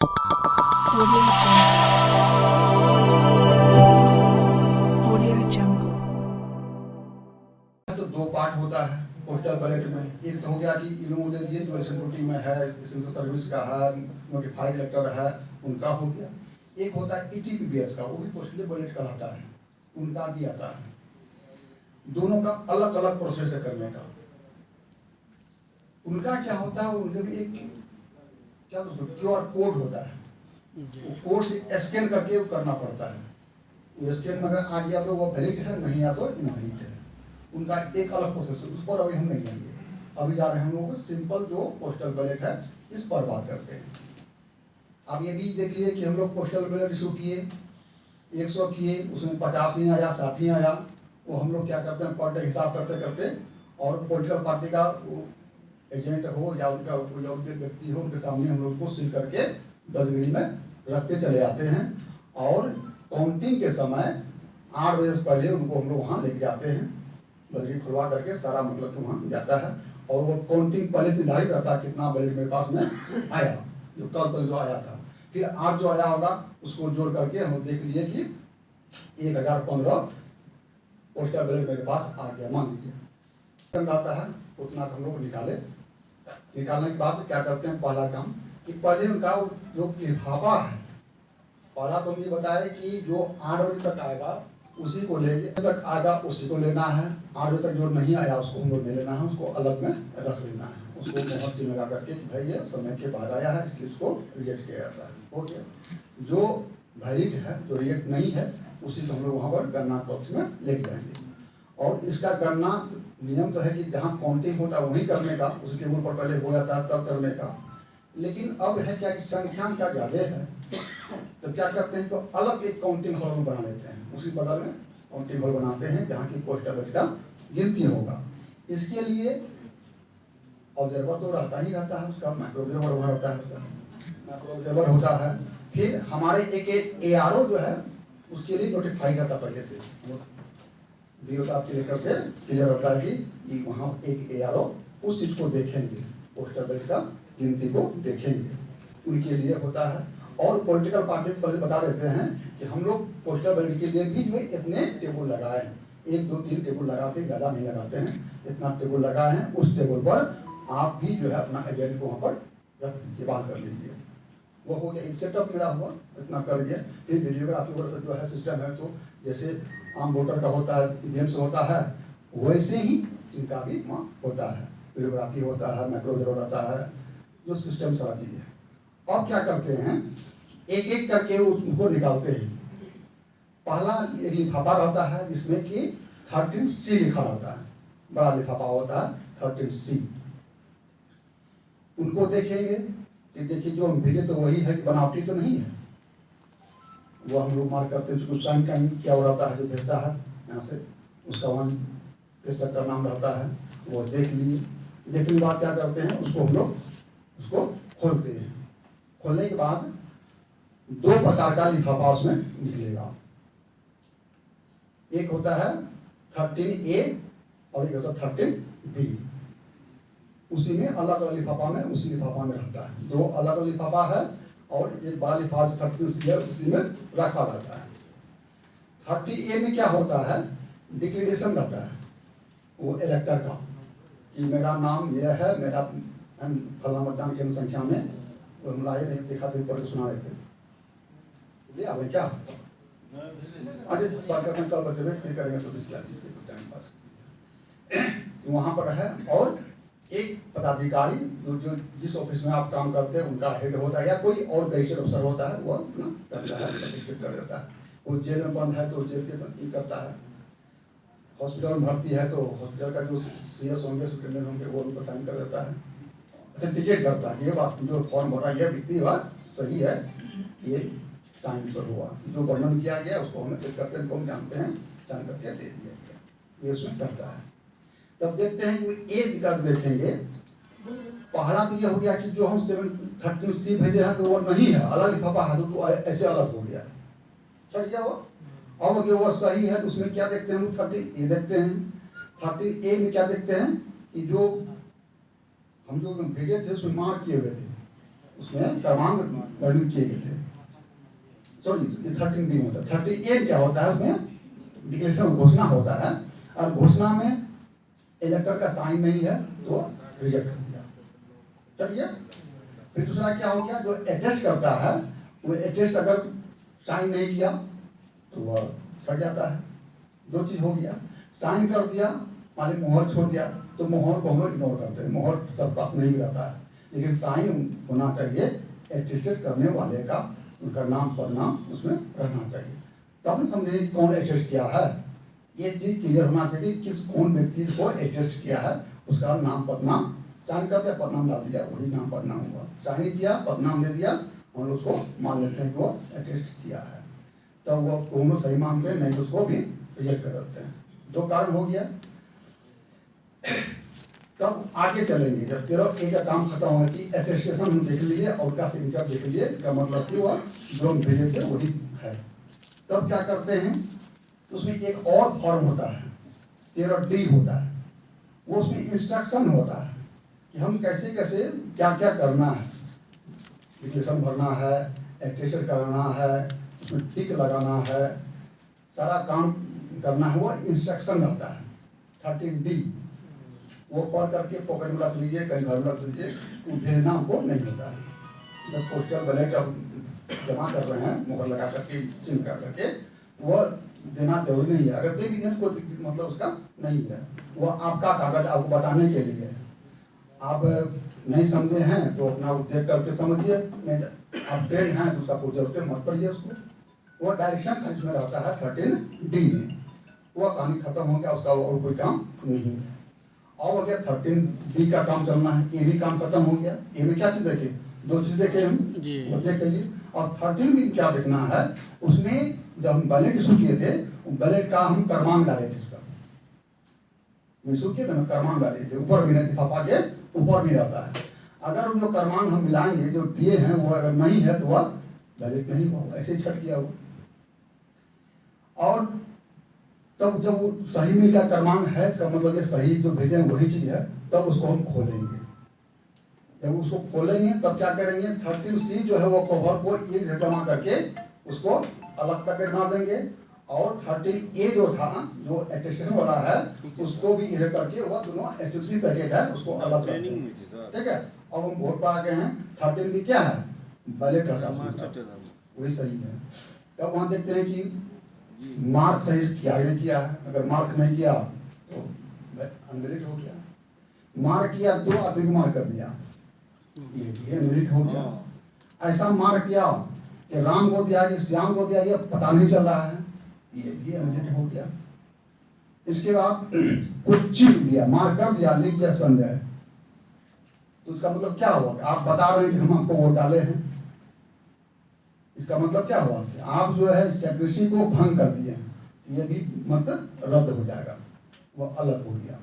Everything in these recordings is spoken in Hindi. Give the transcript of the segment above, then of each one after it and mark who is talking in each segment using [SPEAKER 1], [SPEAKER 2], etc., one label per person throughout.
[SPEAKER 1] Audio Jungle.
[SPEAKER 2] तो दो पार्ट होता है पोस्टल बैलेट में। एक तो हो गया कि इन्होंने दिए जो एसएनओटी में है, एसेंशियल सर्विस का है, नोटिफाइड लेटर है, उनका हो गया। एक होता है ईटीपीबीएस का, वो भी पोस्टल बैलेट कहलाता है, उनका भी आता है। दोनों का अलग अलग प्रोसेस है करने का। उनका क्या होता है, उनके भी एक क्या क्यूआर कोड होता है, वो कोड से स्कैन करके वो करना पड़ता है। वो स्कैन में अगर आ गया तो वो वैलिड है, नहीं आ तो इनवैलिड है। उनका एक अलग प्रोसेस है, उस पर अभी हम नहीं जाएंगे। अभी जा रहे हैं हम लोग सिंपल जो पोस्टल बैलेट है इस पर बात करते हैं। अब ये भी देख लिए कि हम लोग पोस्टल बैलेट इशू किए, 100 किए, उसमें 50 नहीं आया, 60 नहीं आया, वो हम लोग क्या करते हैं पर डे हिसाब करते करते, और पॉलिटिकल पार्टी का एजेंट हो या उनका उनके व्यक्ति हो, उनके सामने हम लोग को सील करके डस्टबिन में रखते चले आते हैं। और काउंटिंग के समय 8 बजे से पहले उनको हम लोग वहाँ लेके जाते हैं, बजरी खुलवा करके सारा मतलब कि वहाँ जाता है। और वो काउंटिंग पहले निर्धारित रहता है कितना बैलेट मेरे पास में आया, जो कल तक जो आया था। फिर आज जो आया होगा उसको जोड़ करके हम देख लिए कि 1015 पोस्टल बैलेट मेरे पास आ गया, मान लीजिए रहता है, उतना हम लोग निकालने के बाद क्या करते हैं, पहला काम कि पहले उनका जो लिफाफा है, पहला तो हमने बताया कि जो 8 बजे तक आएगा उसी को ले तक आएगा उसी को लेना है। 8 बजे तक जो नहीं आया उसको हम लोग ले लेना है, उसको अलग में रख लेना है, उसको मोहर चिन्ह लगा करके कि भाई ये समय के बाद आया है इसलिए उसको रिजेक्ट किया जाता है। हो गया। जो वैलिड है, जो रिजेक्ट नहीं है, उसी को हम लोग वहाँ पर गणना कक्ष में लेके जाएंगे। और इसका गणना नियम तो है कि जहाँ काउंटिंग होता है वहीं करने का, उस टेबल पर पहले हो जाता है तब करने का। लेकिन अब है क्या कि संख्या का ज़्यादा है, तो क्या करते हैं, तो अलग एक काउंटिंग हॉल में बना लेते हैं, उसी बदल में काउंटिंग हॉल बनाते हैं जहाँ की पोस्टल बैलेट का गिनती होगा। इसके लिए ऑब्जर्वर तो रहता ही रहता है, उसका माइक्रो ऑब्जर्वर वहाँ रहता है, उसका माइक्रो ऑब्जर्वर होता है। फिर हमारे एक एआरओ जो है उसके लिए नोटिफाई करता पहले से, डीओ साहब के लेटर से क्लियर होता है कि वहाँ एक एआरओ उस चीज़ को देखेंगे, पोस्टल बैलेट का गिनती को देखेंगे, उनके लिए होता है। और पॉलिटिकल पार्टी पहले बता देते हैं कि हम लोग पोस्टल बैलेट के लिए भी जो है इतने टेबल लगाए हैं, 1 2 3 टेबल लगाते हैं, ज़्यादा नहीं लगाते हैं, इतना टेबल लगाए हैं। उस टेबल पर आप भी जो है अपना एजेंट को वहाँ पर रख दीजिए, बात कर लीजिए। वो हो गया, सेटअप मेरा हुआ, इतना कर दिए। फिर वीडियोग्राफी वगैरह जो है सिस्टम है, तो जैसे आम वोटर का होता है, ईवीएम से होता है, वैसे ही इनका भी वहाँ होता है, वीडियोग्राफी होता है, माइक्रो ऑब्जर्वर होता है, जो सिस्टम सारा चीज़ है। अब क्या करते हैं, एक एक करके उनको निकालते हैं। पहला लिफाफा रहता है जिसमें कि 13C लिखा रहता है, बड़ा लिफाफा होता है 13C। उनको देखेंगे कि देखिए जो हम भेजे तो वही है कि बनावटी तो नहीं है, वो हम लोग मार्क करते हैं। उसको साइन का क्या हो रहता है जो भेजता है यहाँ से, उसका वहाँ प्रेषक का नाम रहता है, वो देख लिए। देखने के बाद क्या करते हैं, उसको हम लोग उसको खोलते हैं। खोलने के बाद 2 प्रकार का लिफाफा उसमें निकलेगा, एक होता है 13A और एक होता है 13B। उसी में अलग अलग लिफाफा में, उसी लिफाफा में रहता है। 2 अलग अलग लिफाफा है और एक बड़ा लिफाफा 13C है उसी में रखा रहता है। 30A में क्या होता है, डिक्लेरेशन रहता है वो इलेक्टर का कि मेरा नाम यह है, मेरा फला मतदान केंद्र संख्या में, वो हम लाए नहीं देखा थे, पढ़ के सुना रहे थे, ले आवे क्या अरे बात करते हैं, कल बच्चे में फिर करेंगे तो क्या चीज़ के टाइम पास वहाँ पर है। और एक पदाधिकारी जो जिस ऑफिस में आप काम करते हैं उनका हेड होता है, या कोई और गैजेटेड अफसर होता है, वो अपना करता है, सर्टिफिकेट कर देता है। कोई जेल में बंद है तो जेल के बंद करता है, हॉस्पिटल में भर्ती है तो हॉस्पिटल का जो CS होंगे, सुप्रिटेंडेंट होंगे, वो उनको साइन कर देता है, ऑथेंटिकेट करता है, ये बात जो फॉर्म भरा ये व्यक्ति बात सही है, ये साइन पर हुआ, जो वर्णन किया गया उसको हमें चेक करते हैं, हम जानते हैं, साइन करके दे दिया गया, ये उसमें करता है। तब देखते हैं कि एक कर देखेंगे, पहला तो ये हो गया कि जो हम 13C भेजे हैं तो वो नहीं है, अलग लिफाफा है, तो ऐसे अलग हो गया, चढ़ गया वो। अब अगर वो सही है तो उसमें क्या देखते हैं, हम 30A देखते हैं। 30A में क्या देखते हैं कि जो हम जो भेजे थे उसमें मार्क किए हुए थे, उसमें क्रमांक वर्णित किए गए थे। सॉरी, ये 13B होता है। 38 क्या होता है, उसमें डिक्लेरेशन घोषणा होता है, और घोषणा में इलेक्टर का साइन नहीं है तो रिजेक्ट कर दिया। चलिए, फिर दूसरा क्या हो गया, जो अटेस्ट करता है वो अटेस्ट अगर साइन नहीं किया तो वह छट जाता है। दो चीज हो गया, साइन कर दिया, मान ली मोहर छोड़ दिया तो मोहर को हम लोग इग्नोर करते हैं, मोहर सब पास नहीं भी रहता है, लेकिन साइन होना चाहिए अटेस्टेड करने वाले का, उनका नाम पदनाम उसमें रहना चाहिए। तब हम समझेंगे कि कौन अटेस्ट किया है। ये चीज क्लियर होना चाहिए कि किस कौन व्यक्ति को अटेस्ट किया है, उसका नाम पदनाम, साइन कर दिया पदनाम डाल दिया, वही नाम पदनाम हुआ। साइन किया पदनाम दे दिया, हम लोग उसको मान लेते हैं कि वो अटेस्ट किया है, तब तो वो दोनों सही मानते हैं, नहीं तो उसको भी रिजेक्ट कर देते हैं। दो कारण हो गया। तब आगे चलेंगे, जब 13A का काम खत्म होगा कि अटेस्टेशन हम देख लिए और का सिग्नेचर देख लिए, इसका मतलब कि वह जो हम भेजे थे वही है। तब क्या करते हैं, उसमें एक और फॉर्म होता है, 13D होता है, वो उसमें इंस्ट्रक्शन होता है कि हम कैसे कैसे क्या क्या करना है, एप्लीकेशन भरना है, अटेस्टेशन कराना है, उसमें टिक लगाना है, सारा काम करना है, वो इंस्ट्रक्शन रहता है। 13D वो पढ़ करके पॉकेट में रख लीजिए, कहीं घर में रख लीजिए, वो भेजना हमको नहीं होता है। जब पोस्टल बैलेट अब जमा कर रहे हैं, मुहर लगा करके, चिन्ह कर करके, वो देना जरूरी नहीं है। अगर दे भी दें तो कोई मतलब उसका नहीं है, वो आपका कागज आपको बताने के लिए है। आप नहीं समझे हैं तो अपना देख करके समझिए, नहीं आप ट्रेंड हैं तो उसका कोई जरूरत मत पड़िए उसको। वो डायरेक्शन इसमें रहता है 13D में, वो कहानी खत्म हो गया, उसका और कोई काम नहीं है। और हो गया 13B का काम चलना है, ए भी काम खत्म हो गया। ए में क्या चीज देखे, दो चीज देखे हम, वो देख लीजिए। और 13B क्या देखना है, उसमें जब हम बैलेट इशू किए थे, बैलेट का हम क्रमांक डाले थे, उसका इशू किए थे ना, क्रमांक डाले थे, ऊपर भी नहीं, लिफाफा के ऊपर भी रहता है। अगर जो क्रमांक हम मिलाएंगे जो दिए हैं वो अगर नहीं है तो वह बैलेट नहीं हुआ, ऐसे ही छट गया वो। और तब जब वो सही मिल गया क्रमांक है, इसका मतलब ये सही जो भेजे हैं वही चीज है, तब उसको हम खोलेंगे। जब उसको खोलेंगे तब क्या करेंगे, 13C जो है वो कवर को एक जगह जमा करके उसको अलग पैकेट बना देंगे, और 13A जो था जो अटेस्टेशन वाला है उसको भी यह करके वो दोनों एस्टेटिक पैकेट है उसको अलग कर देंगे। ठीक है, अब हम वोट पा गए हैं। 13B क्या है, बैलेट का वही सही है। तब वहां देखते हैं कि मार्क सही से किया नहीं किया है, अगर मार्क नहीं किया तो अनवैलिड हो गया। मार्क किया, दो आदमी को मार्क कर दिया, ये भी अनवैलिड हो गया। ऐसा मार्क किया कि राम को दिया कि श्याम को दिया, ये पता नहीं चल रहा है, ये भी अनवैलिड हो गया। इसके बाद कुछ चिन्ह दिया, मार्क कर दिया, लिख दिया संदेह, तो उसका मतलब क्या हुआ, आप बता रहे हैं कि हम आपको वोट डाले हैं, इसका मतलब क्या हुआ कि आप जो है सेक्रेटरी को भंग कर दिए हैं, ये भी मतलब रद्द हो जाएगा, वो अलग हो गया।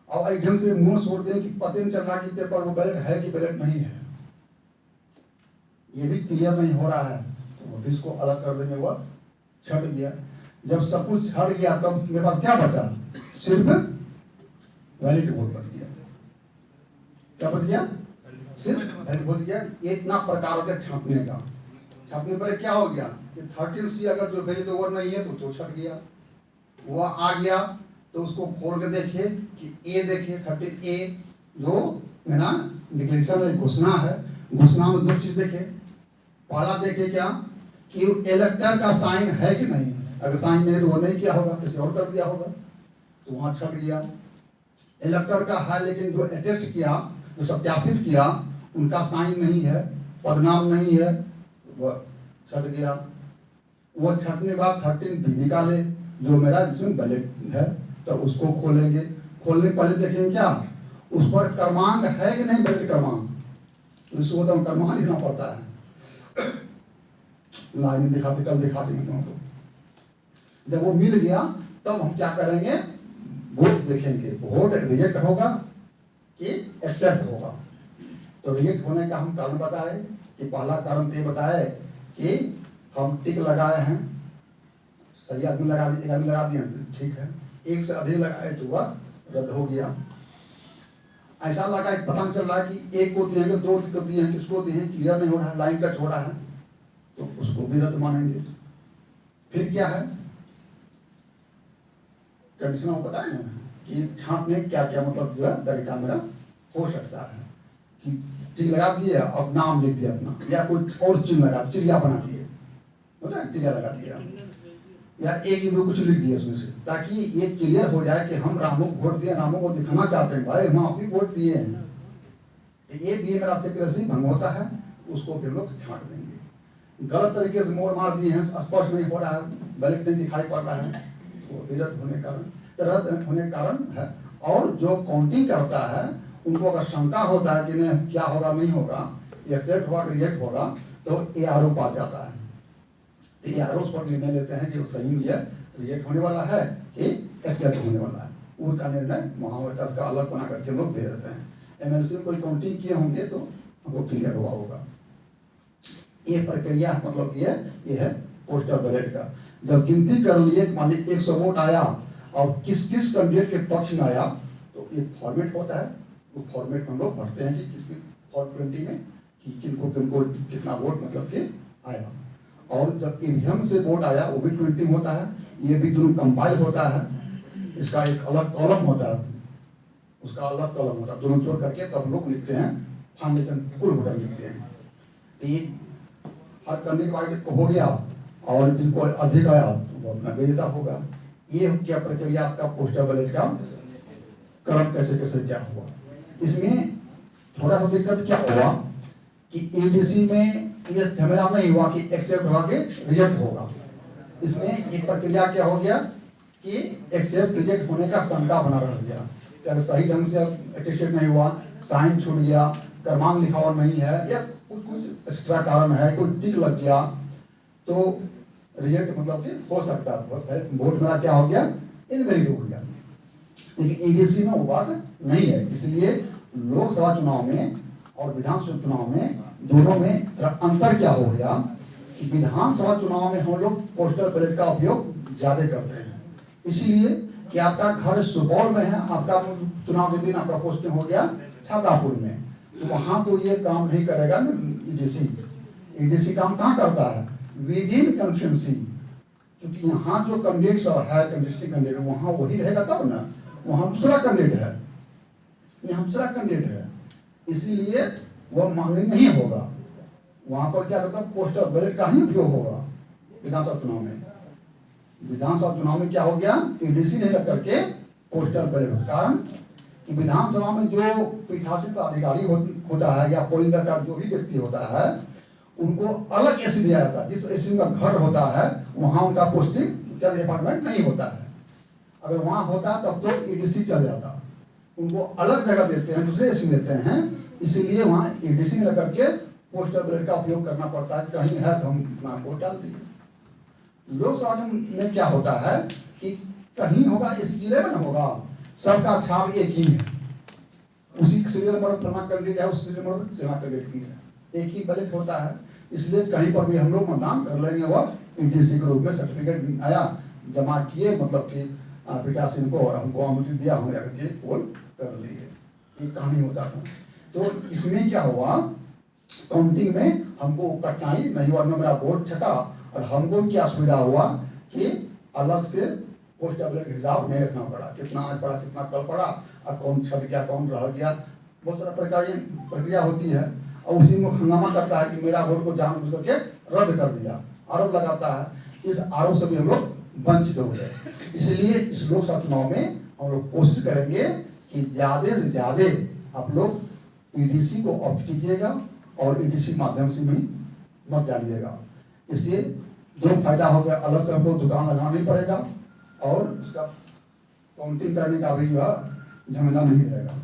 [SPEAKER 2] और एक ढंग से मुंह छोड़ दें कि पता नहीं चल रहा कि पेपर वो बैलेट है कि बैलेट नहीं है, ये भी क्लियर नहीं हो रहा है, तो वो भी इसको अलग कर देंगे, वो छट गया। जब सब कुछ छट गया तब मेरे पास क्या बचा, सिर्फ वैलिड वोट बच गया। क्या बच गया, सिर्फ वैलिड बच गया। ये इतना प्रकार के छापने का, छापने पर क्या हो गया कि 13C अगर जो भेजे तो वो नहीं है तो छट गया। वो आ गया तो उसको खोल के देखिए कि ए देखिए 13A जो है ना डिक्लेरेशन घोषणा है, घोषणा में दो चीज देखे। पहला देखे क्या कि इलेक्टर का साइन है कि नहीं, अगर साइन नहीं तो वो नहीं किया होगा, किसी और कर दिया होगा, तो वहां छट गया। इलेक्टर का है लेकिन जो अटेस्ट किया, जो सत्यापित किया, उनका साइन नहीं है, पदनाम नहीं है, वह छट गया। वो छटने के बाद 13B निकाले जो मेरा जिसमें बैलेट है, तो उसको खोलेंगे। खोलने पहले देखेंगे क्या उस पर क्रमांक है कि नहीं, बैलेट क्रमांक, तो इसको तो क्रमांक लिखना पड़ता है। लाइन दिखाते, कल दिखा देंगे तुमको। जब वो मिल गया तब हम क्या करेंगे, वोट देखेंगे, वोट रिजेक्ट होगा कि एक्सेप्ट होगा। तो रिजेक्ट होने का हम कारण बताए कि पहला कारण ये बताए कि हम टिक लगाए हैं, सही आदमी लगा दिए, एक आदमी लगा दिए ठीक है, एक से अधिक लगाए तो वह रद्द हो गया। ऐसा लगा पता नहीं चल रहा है कि एक को दिए हैं, दो को दिए हैं, किसको दिए हैं, क्लियर नहीं हो रहा है, लाइन का छोड़ा है, तो उसको भी रद्द मानेंगे। फिर क्या है, कंडीशन आपको बताए ना कि छांटने क्या क्या मतलब जो है तरीका मेरा हो सकता है कि टिक लगा दिए अब नाम लिख दिया अपना, या कोई और चिन्ह लगा, चिड़िया बना दिए, होता है चिड़िया लगा दिया, या एक ही दो कुछ लिख दिया उसमें से, ताकि ये क्लियर हो जाए कि हम रामू को वोट दिए, रामू को दिखाना चाहते हैं भाई हम आप ही वोट दिए हैं। ये दिए मेरा सिक्रेसी भंग होता है, उसको फिर लोग छांट देंगे। गलत तरीके से मोड़ मार दिए हैं, स्पष्ट नहीं हो रहा है, बैलेट नहीं दिखाई पड़ रहा है, तो रद्द होने के कारण है। और जो काउंटिंग करता है उनको अगर शंका होता है कि नहीं क्या होगा नहीं होगा, एक्सेप्ट होगा रिजेक्ट होगा, तो ARO पास जाता है। ARO पर निर्णय लेते हैं कि सही है, रिजेक्ट होने वाला है कि एक्सेप्ट होने वाला है, उनका निर्णय महावता का अलग बना करके लोग भेज देते हैं। MLC में कोई काउंटिंग किए होंगे तो हमको क्लियर हुआ होगा। ये प्रक्रिया मतलब ये है पोस्टल बैलेट का। जब गिनती कर लिए, मान लीजिए 100 वोट आया और किस किस कैंडिडेट के पक्ष में आया, तो एक फॉर्मेट होता है, वो फॉर्मेट हम लोग भरते हैं कि किसकी फॉर्म 20 में कि किनको किनको कितना वोट मतलब कि आया। और जब ईवीएम से वोट आया वो भी 20 होता है, ये भी दोनों कंपाइल होता है, इसका एक अलग कॉलम होता है, उसका अलग कॉलम होता है, दोनों जोड़ करके तब लोग लिखते हैं फाउंडेशन कुल वोटर लिखते हैं। तो ये हर कैंडिडेट वाइज हो गया और जिनको अधिक आया तो वो अपना भेजता होगा। ये क्या प्रक्रिया आपका पोस्टल बैलेट का क्रम कैसे कैसे क्या हुआ। इसमें थोड़ा सा दिक्कत क्या हुआ कि EDC में ये झमेला नहीं हुआ कि एक्सेप्ट होगा कि रिजेक्ट होगा। इसमें एक प्रक्रिया क्या हो गया कि एक्सेप्ट रिजेक्ट होने का शंका बना रह गया, क्या सही ढंग से अटेस्टेड नहीं हुआ, साइन छूट गया, क्रमांक लिखा हुआ नहीं है, या कुछ एक्स्ट्रा कारण है, कोई टिक लग गया, तो रिजेक्ट मतलब कि हो सकता है, वोट मेरा क्या हो गया, इनवैलिड हो गया। लेकिन EDC में वो बात नहीं है, इसलिए लोकसभा चुनाव में और विधानसभा चुनाव में दोनों में अंतर क्या हो गया कि विधानसभा चुनाव में हम लोग पोस्टल बैलेट का उपयोग ज्यादा करते हैं, इसलिए कि आपका घर सुपौल में है, आपका चुनाव के दिन आपका पोस्टिंग हो गया छातापुर में, तो वहां तो ये काम नहीं करेगा ना EDC काम कहाँ करता है, विद इन कंस्टिट्यूंसी, क्योंकि यहाँ जो कैंडिडेट्स है डिस्ट्रिक्ट कैंडिडेट वहाँ वही रहेगा तब ना, वहाँ दूसरा कैंडिडेट है, यहाँ दूसरा कैंडिडेट है, इसीलिए वह मान्य नहीं होगा। वहां पर क्या कहता है पोस्टल बैलेट का ही उपयोग होगा विधानसभा चुनाव में। विधानसभा चुनाव में क्या हो गया, EDC नहीं लग करके पोस्टल बैलेट, कारण कि विधानसभा में जो पीठासीन अधिकारी होता है या पोलिंग का जो भी व्यक्ति होता है उनको अलग एसी दिया जाता है, जिस एसी में घर होता है वहां उनका पोस्टिंग डिपार्टमेंट नहीं होता है। अगर वहां होता तब तो EDC चल जाता, उनको अलग जगह देते हैं, दूसरे एसी देते हैं, इसीलिए वहाँ EDC में लग करके पोस्टल बैलेट का उपयोग करना पड़ता है। कहीं है तो हम अपना वोट डाल दिए। लोकसभा में क्या होता है कि कहीं होगा इस जिले में ना होगा, सबका छाप एक ही है, उसी सीरियल नंबर फलाना कैंडिडेट है, उस सीरियल नंबर पर फलाना कैंडिडेट भी है, एक ही बैलेट होता है, इसलिए कहीं पर भी हम लोग मतदान कर लेंगे। वह EDC के रूप में सर्टिफिकेट आया, जमा किए, मतलब कि पीठासीन को और हमको अनुमति दिया, हमने करके पोल कर लिए, ये कहानी होता था। तो इसमें क्या हुआ, काउंटिंग में हमको कठिनाई नहीं हुआ, मेरा वोट छटा, और हमको क्या सुविधा हुआ कि अलग से पोस्टल बैलेट हिसाब नहीं रखना पड़ा, कितना आज पड़ा कितना कल पड़ा, और कौन छट गया कौन रह गया, बहुत सारा प्रक्रिया होती है। और उसी में हंगामा करता है कि मेरा वोट को जानबूझ करके रद्द कर दिया, आरोप लगाता है। इस आरोप से भी हम लोग वंचित हो गए। इसलिए इस लोकसभा चुनाव में हम लोग कोशिश करेंगे कि ज्यादा से ज्यादा आप लोग EDC को ऑप्ट कीजिएगा और EDC माध्यम से भी मत डालिएगा। इससे दो फायदा हो गया, अलग से हमको दुकान लगाना नहीं पड़ेगा और उसका काउंटिंग करने का भी जो है झमेला नहीं रहेगा।